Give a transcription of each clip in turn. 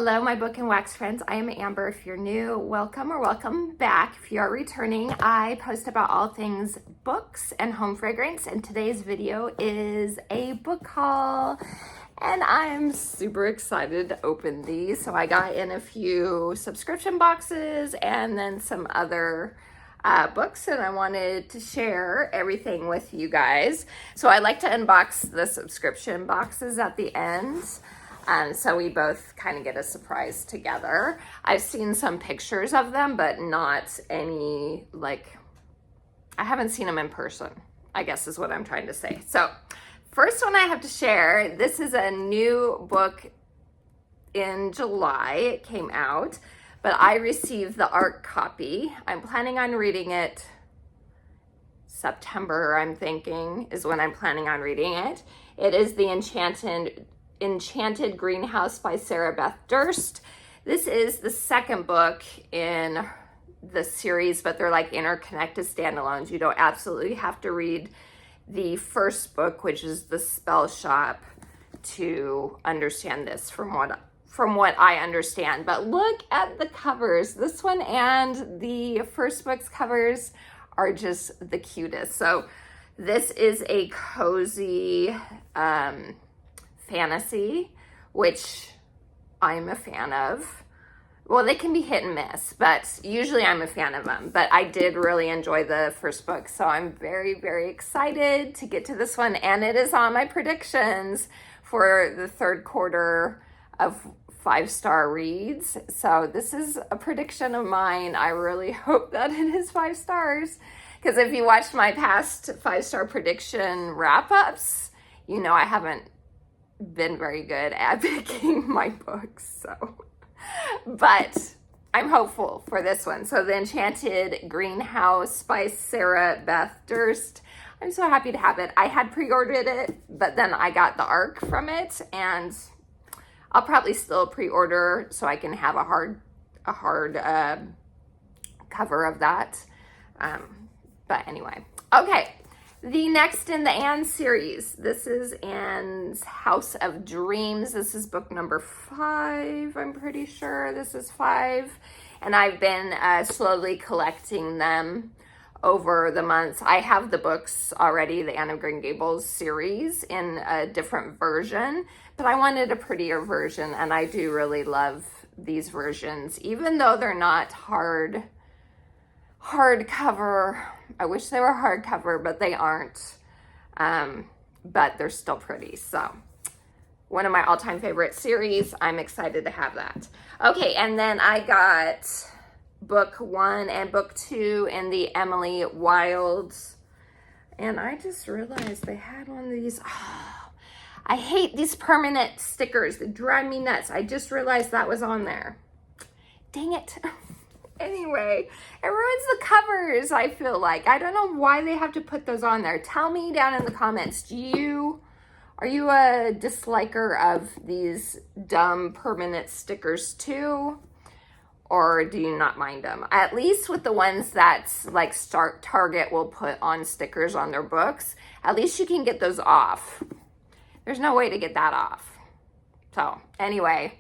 Hello, my book and wax friends. I am Amber. If you're new, welcome or welcome back. If you are returning, I post about all things books and home fragrance, and today's video is a book haul, and I'm super excited to open these. So I got in a few subscription boxes and then some other books, and I wanted to share everything with you guys. So I like to unbox the subscription boxes at the end. So we both kind of get a surprise together. I've seen some pictures of them, but not any, I haven't seen them in person, I guess is what I'm trying to say. So first one I have to share, this is a new book in July. It came out, but I received the art copy. I'm planning on reading it September, I'm thinking, is when I'm planning on reading it. It is the Enchanted Greenhouse by Sarah Beth Durst. This is the second book in the series, but they're like interconnected standalones. You don't absolutely have to read the first book, which is The Spell Shop, to understand this from what I understand. But look at the covers. This one and the first book's covers are just the cutest. So this is a cozy fantasy, which I'm a fan of. Well, they can be hit and miss, but usually I'm a fan of them. But I did really enjoy the first book, so I'm very, very excited to get to this one. And it is on my predictions for the third quarter of 5-star reads. So this is a prediction of mine. I really hope that it is 5 stars. Because if you watched my past 5-star prediction wrap-ups, you know I haven't been very good at picking my books, but I'm hopeful for this one. So the Enchanted Greenhouse by Sarah Beth Durst. I'm so happy to have it. I had pre-ordered it, but then I got the ARC from it, and I'll probably still pre-order so I can have a hard cover of that. But anyway, okay. The next in the Anne series, this is Anne's House of Dreams. This is book number 5, I'm pretty sure. This is 5. And I've been slowly collecting them over the months. I have the books already, the Anne of Green Gables series, in a different version. But I wanted a prettier version, and I do really love these versions. Even though they're not hardcover. I wish they were hardcover, but they aren't. But they're still pretty. So one of my all-time favorite series. I'm excited to have that. Okay, and then I got book 1 and book 2 in the Emily Wilds. And I just realized they had one of these. Oh, I hate these permanent stickers. They drive me nuts. I just realized that was on there. Dang it. Anyway, it ruins the covers, I feel like. I don't know why they have to put those on there. Tell me down in the comments, are you a disliker of these dumb permanent stickers too? Or do you not mind them? At least with the ones that like Target will put on stickers on their books, at least you can get those off. There's no way to get that off. So anyway,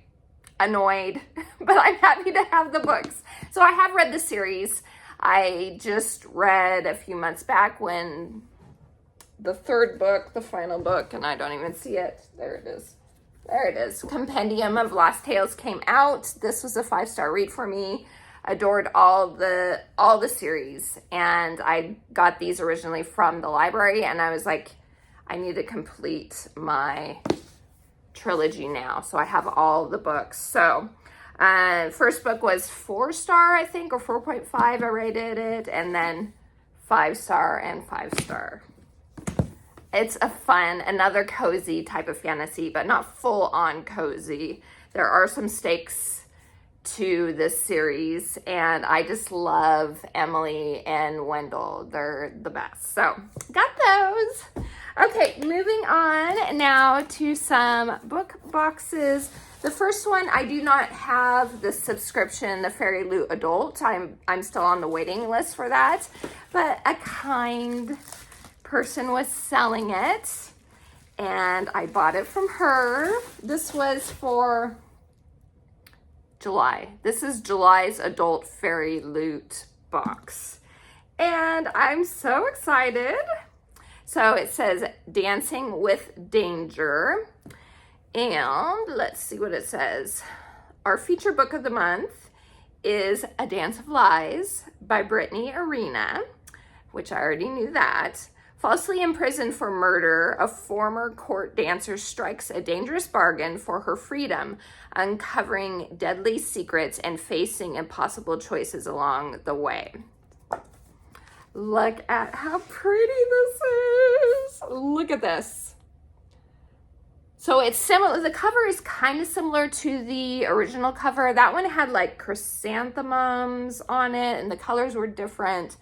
annoyed, but I'm happy to have the books. So I have read the series. I just read a few months back when the third book, the final book, and I don't even see it. There it is. There it is. Compendium of Lost Tales came out. This was a 5-star read for me. Adored all the series, and I got these originally from the library, and I was like, I need to complete my trilogy now. So I have all the books. So first book was 4-star, I think, or 4.5. I rated it, and then 5-star and 5-star. It's a fun, another cozy type of fantasy, but not full on cozy. There are some stakes to this series, and I just love Emily and Wendell. They're the best. So got those. Okay, moving on now to some book boxes. The first one, I do not have the subscription, the Fairy Loot Adult. I'm still on the waiting list for that, but a kind person was selling it, and I bought it from her. This was for July. This is July's adult fairy loot box. And I'm so excited. So it says Dancing with Danger. And let's see what it says. Our feature book of the month is A Dance of Lies by Brittany Arena, which I already knew that. Falsely imprisoned for murder, a former court dancer strikes a dangerous bargain for her freedom, uncovering deadly secrets and facing impossible choices along the way. Look at how pretty this is. Look at this. So it's similar, the cover is kind of similar to the original cover. That one had like chrysanthemums on it and the colors were different.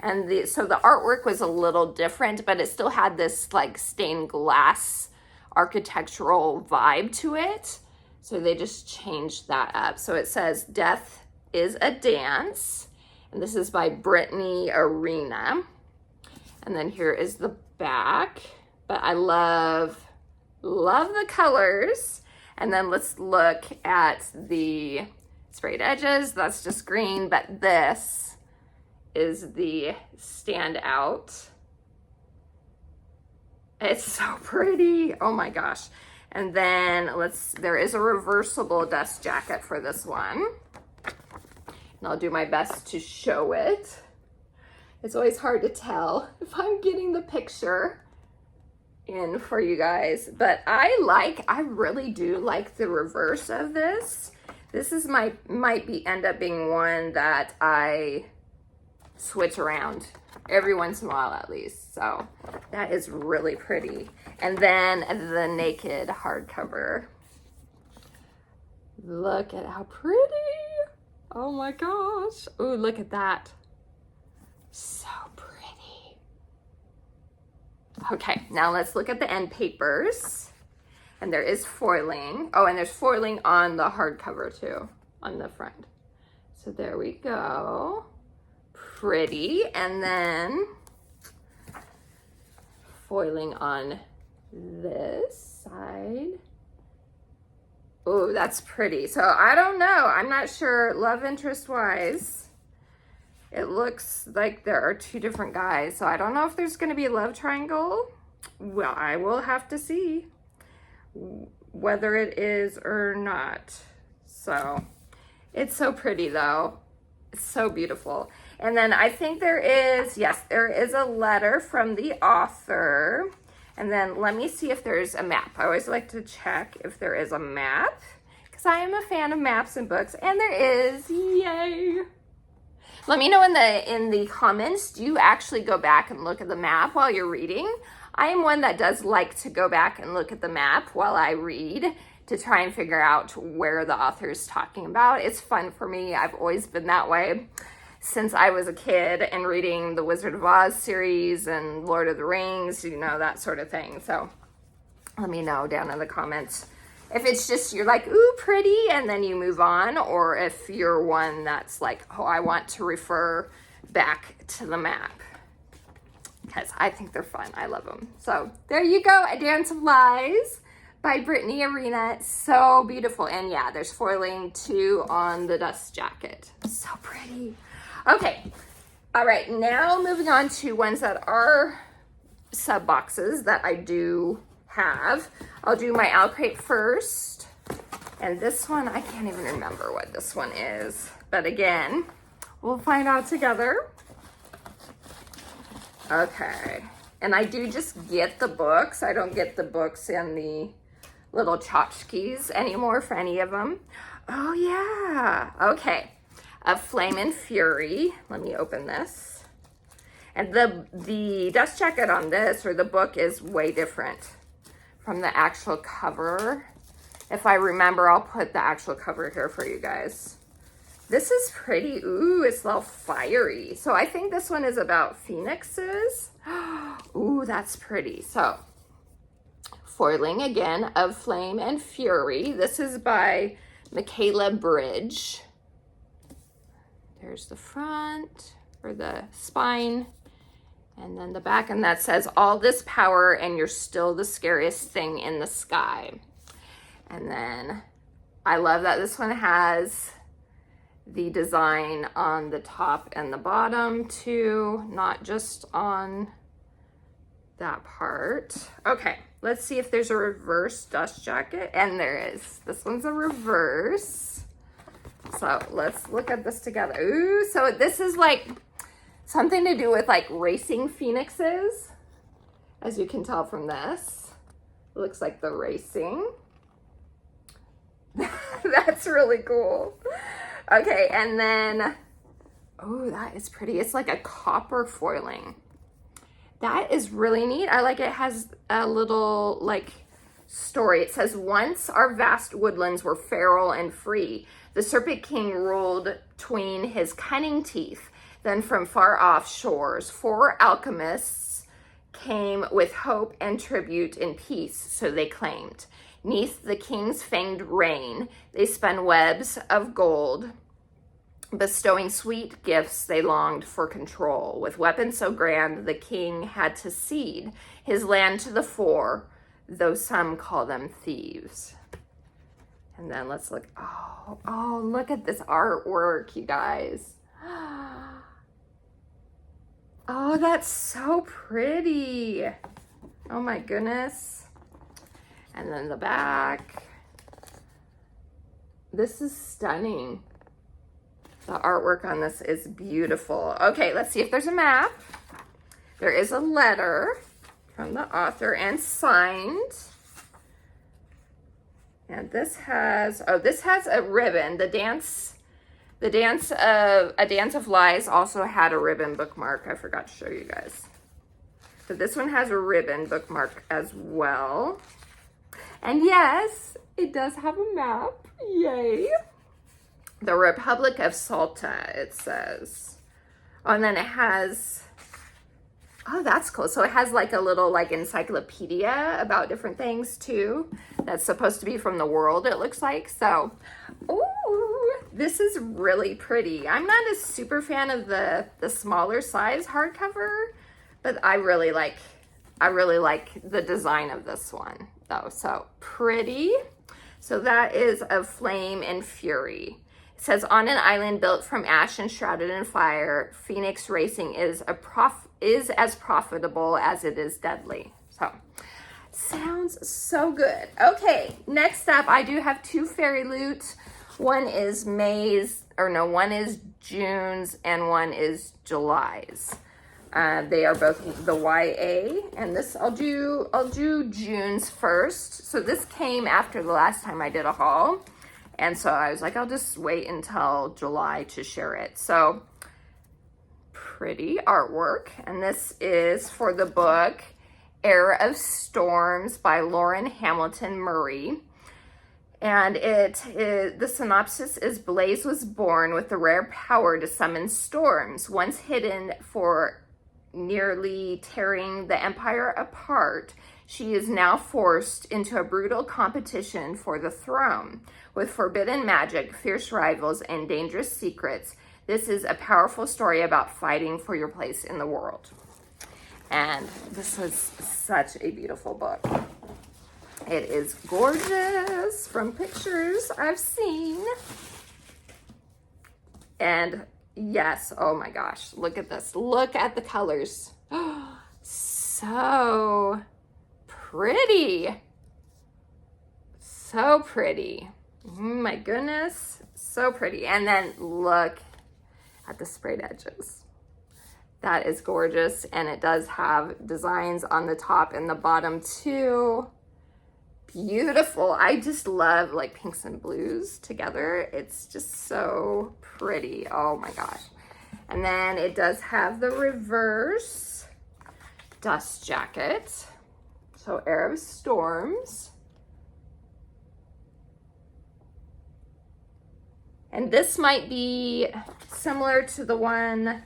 And so the artwork was a little different, but it still had this like stained glass architectural vibe to it. So they just changed that up. So it says Death is a Dance. And this is by Brittany Arena. And then here is the back. But I love the colors. And then let's look at the sprayed edges. That's just green, but this is the standout. It's so pretty. Oh my gosh. And then there is a reversible dust jacket for this one. And I'll do my best to show it. It's always hard to tell if I'm getting the picture in for you guys, but I really do like the reverse of this. This is might end up being one that I switch around every once in a while at least. So that is really pretty. And then the naked hardcover. Look at how pretty. Oh my gosh. Oh, look at that. So pretty. Okay, now let's look at the end papers. And there is foiling. Oh, and there's foiling on the hardcover too, on the front. So there we go. Pretty. And then foiling on this side. Oh, that's pretty. So I don't know. I'm not sure love interest wise. It looks like there are two different guys. So I don't know if there's going to be a love triangle. Well, I will have to see whether it is or not. So it's so pretty though. It's so beautiful. And then I think there is, yes, there is a letter from the author. And then let me see if there's a map. I always like to check if there is a map because I am a fan of maps and books, and there is. Yay. Let me know in the comments, do you actually go back and look at the map while you're reading? I am one that does like to go back and look at the map while I read to try and figure out where the author is talking about. It's fun for me. I've always been that way since I was a kid and reading the Wizard of Oz series and Lord of the Rings, you know, that sort of thing. So let me know down in the comments if it's just you're like, ooh, pretty, and then you move on, or if you're one that's like, oh, I want to refer back to the map, because I think they're fun. I love them. So there you go, A Dance of Lies by Brittany Arena. So beautiful. And yeah, there's foiling too on the dust jacket. So pretty. Okay, all right, now moving on to ones that are sub boxes that I do have. I'll do my Owl Crate first. And this one, I can't even remember what this one is. But again, we'll find out together. Okay, and I do just get the books. I don't get the books in the little tchotchkes anymore for any of them. Oh yeah, okay. Of Flame and Fury. Let me open this. And the dust jacket on this, or the book, is way different from the actual cover. If I remember, I'll put the actual cover here for you guys. This is pretty. Ooh, it's a little fiery. So I think this one is about phoenixes. Ooh, that's pretty. So foiling again, Of Flame and Fury. This is by Michaela Bridge. There's the front, or the spine, and then the back, and that says, all this power and you're still the scariest thing in the sky. And then I love that this one has the design on the top and the bottom too, not just on that part. Okay, let's see if there's a reverse dust jacket, and there is. This one's a reverse. So let's look at this together. Ooh, so this is like something to do with like racing phoenixes, as you can tell from this. It looks like the racing. That's really cool. Okay, and then, oh, that is pretty. It's like a copper foiling. That is really neat. I like it. It has a little like story. It says, once our vast woodlands were feral and free. The Serpent King ruled 'tween his cunning teeth. Then from far off shores, 4 alchemists came with hope and tribute in peace, so they claimed. 'Neath the king's fanged reign, they spun webs of gold, bestowing sweet gifts they longed for control. With weapons so grand, the king had to cede his land to the 4, though some call them thieves. And then let's look, oh, look at this artwork, you guys. Oh, that's so pretty. Oh my goodness. And then the back. This is stunning. The artwork on this is beautiful. Okay, let's see if there's a map. There is a letter from the author and signed. And this has, this has a ribbon. A Dance of Lies also had a ribbon bookmark. I forgot to show you guys. But this one has a ribbon bookmark as well. And yes, it does have a map. Yay. The Republic of Salta, it says. Oh, and then it has, oh, that's cool. So it has like a little like encyclopedia about different things too. That's supposed to be from the world, it looks like. So, ooh, this is really pretty. I'm not a super fan of the smaller size hardcover, but I really like the design of this one though. So pretty. So that is of Flame and Fury. It says, on an island built from ash and shrouded in fire, Phoenix racing is as profitable as it is deadly. So, sounds so good. Okay, next up, I do have 2 fairy loot. One is one is June's and one is July's. They are both the YA, and this I'll do June's first. So this came after the last time I did a haul. And so I was like, I'll just wait until July to share it. So pretty artwork. And this is for the book Era of Storms by Lauren Hamilton Murray. And the synopsis is, Blaze was born with the rare power to summon storms. Once hidden for nearly tearing the empire apart, she is now forced into a brutal competition for the throne. With forbidden magic, fierce rivals, and dangerous secrets, this is a powerful story about fighting for your place in the world. And this is such a beautiful book. It is gorgeous from pictures I've seen. And yes, oh my gosh, look at this. Look at the colors. So pretty. So pretty. Oh my goodness, so pretty. And then look at the sprayed edges. That is gorgeous. And it does have designs on the top and the bottom too. Beautiful. I just love like pinks and blues together. It's just so pretty. Oh my gosh. And then it does have the reverse dust jacket. So Era of Storms. And this might be similar to the one,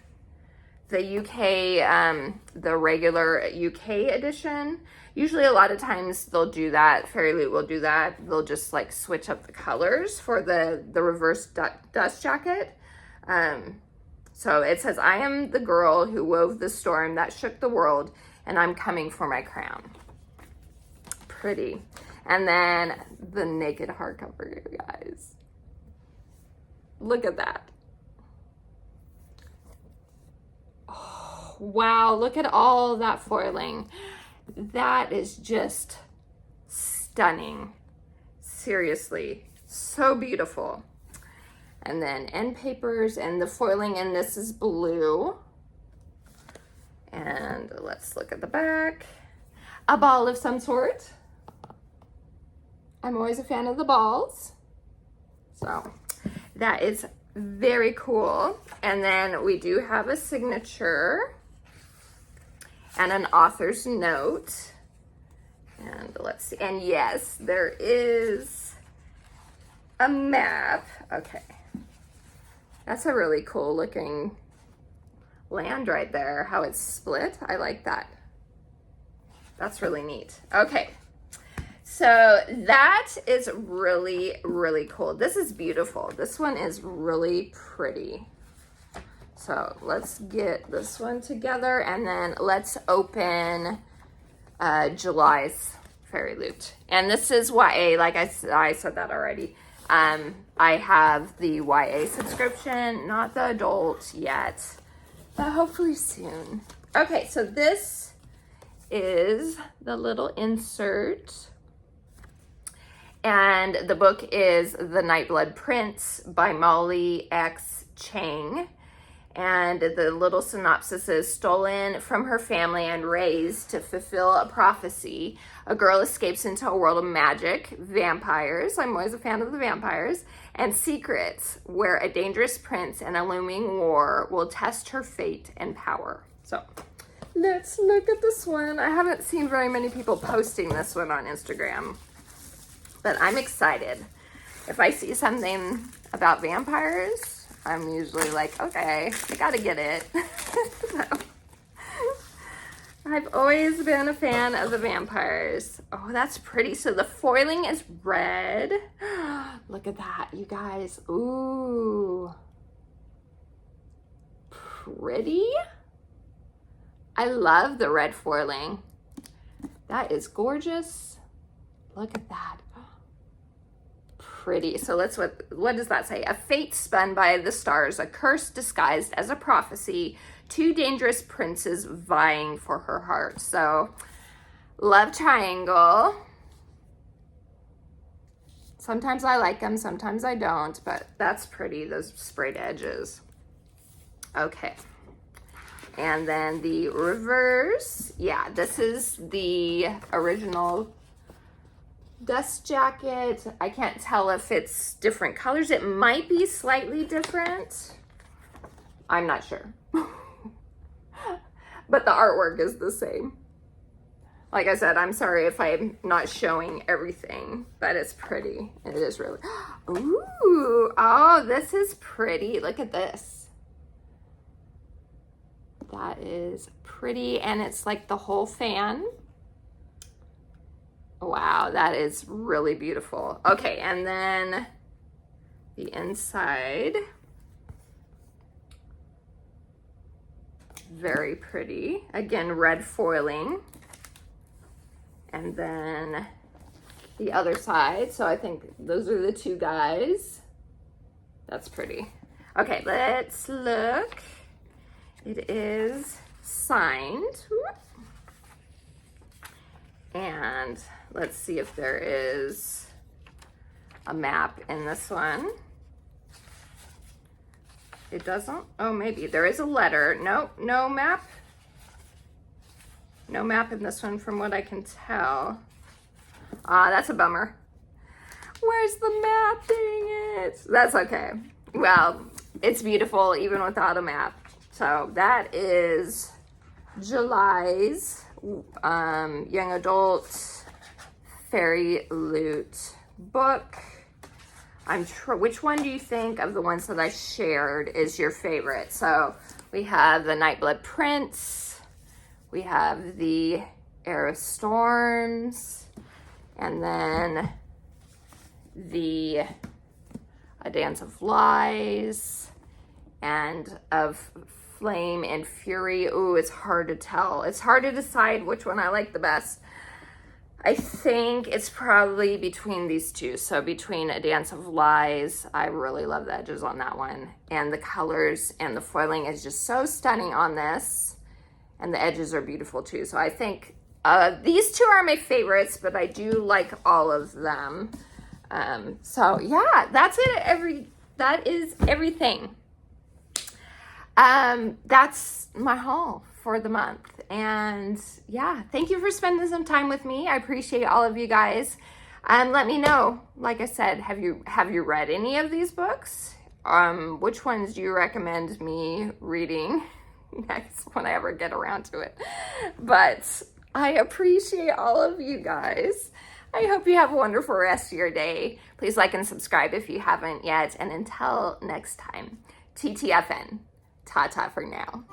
the UK, the regular UK edition. Usually a lot of times they'll do that. Fairy Loot will do that. They'll just like switch up the colors for the reverse dust jacket. So it says, I am the girl who wove the storm that shook the world, and I'm coming for my crown. Pretty. And then the naked hardcover, you guys. Look at that. Oh, wow, look at all that foiling. That is just stunning. Seriously, so beautiful. And then end papers, and the foiling in this is blue. And let's look at the back. A ball of some sort. I'm always a fan of the balls. So that is very cool. And then we do have a signature and an author's note. And let's see. And yes, there is a map. Okay. That's a really cool looking land right there, how it's split. I like that. That's really neat. Okay. So that is really, really cool. This is beautiful. This one is really pretty. So let's get this one together, and then let's open July's Fairy Loot. And this is YA, like I said that already. I have the YA subscription, not the adult yet, but hopefully soon. Okay, so this is the little insert. And the book is The Nightblood Prince by Molly X. Chang. And the little synopsis is, stolen from her family and raised to fulfill a prophecy, a girl escapes into a world of magic, vampires, I'm always a fan of the vampires, and secrets, where a dangerous prince and a looming war will test her fate and power. So let's look at this one. I haven't seen very many people posting this one on Instagram, but I'm excited. If I see something about vampires, I'm usually like, okay, I gotta get it. So, I've always been a fan of the vampires. Oh, that's pretty. So the foiling is red. Look at that, you guys. Ooh. Pretty. I love the red foiling. That is gorgeous. Look at that. Pretty. So what does that say? A fate spun by the stars, a curse disguised as a prophecy, two dangerous princes vying for her heart. So love triangle. Sometimes I like them, sometimes I don't, but that's pretty, those sprayed edges. Okay. And then the reverse. Yeah, this is the original dust jacket. I can't tell if it's different colors. It might be slightly different. I'm not sure. But the artwork is the same. Like I said, I'm sorry if I'm not showing everything, but it's pretty. It is really. Ooh, oh, this is pretty. Look at this. That is pretty, and it's like the whole fan. Wow, that is really beautiful. Okay, and then the inside. Very pretty. Again, red foiling. And then the other side. So I think those are the two guys. That's pretty. Okay, let's look. It is signed. And let's see if there is a map in this one. It doesn't. Oh, maybe there is a letter. No, no map. No map in this one from what I can tell. Ah, that's a bummer. Where's the map? Dang it. That's okay. Well, it's beautiful even without a map. So that is July's young adult Fairy Loot book. Which one do you think of the ones that I shared is your favorite? So we have the Nightblood Prince, we have the Air of Storms, and then the A Dance of Lies, and of Flame and Fury. Ooh, it's hard to tell. It's hard to decide which one I like the best. I think it's probably between these two. So between A Dance of Lies, I really love the edges on that one. And the colors and the foiling is just so stunning on this. And the edges are beautiful too. So I think these two are my favorites, but I do like all of them. So yeah, that's it. That is everything. That's my haul for the month. And yeah, thank you for spending some time with me. I appreciate all of you guys. Let me know, like I said, have you read any of these books? Which ones do you recommend me reading next when I ever get around to it? But I appreciate all of you guys. I hope you have a wonderful rest of your day. Please like and subscribe if you haven't yet. And until next time, TTFN. Ta-ta for now.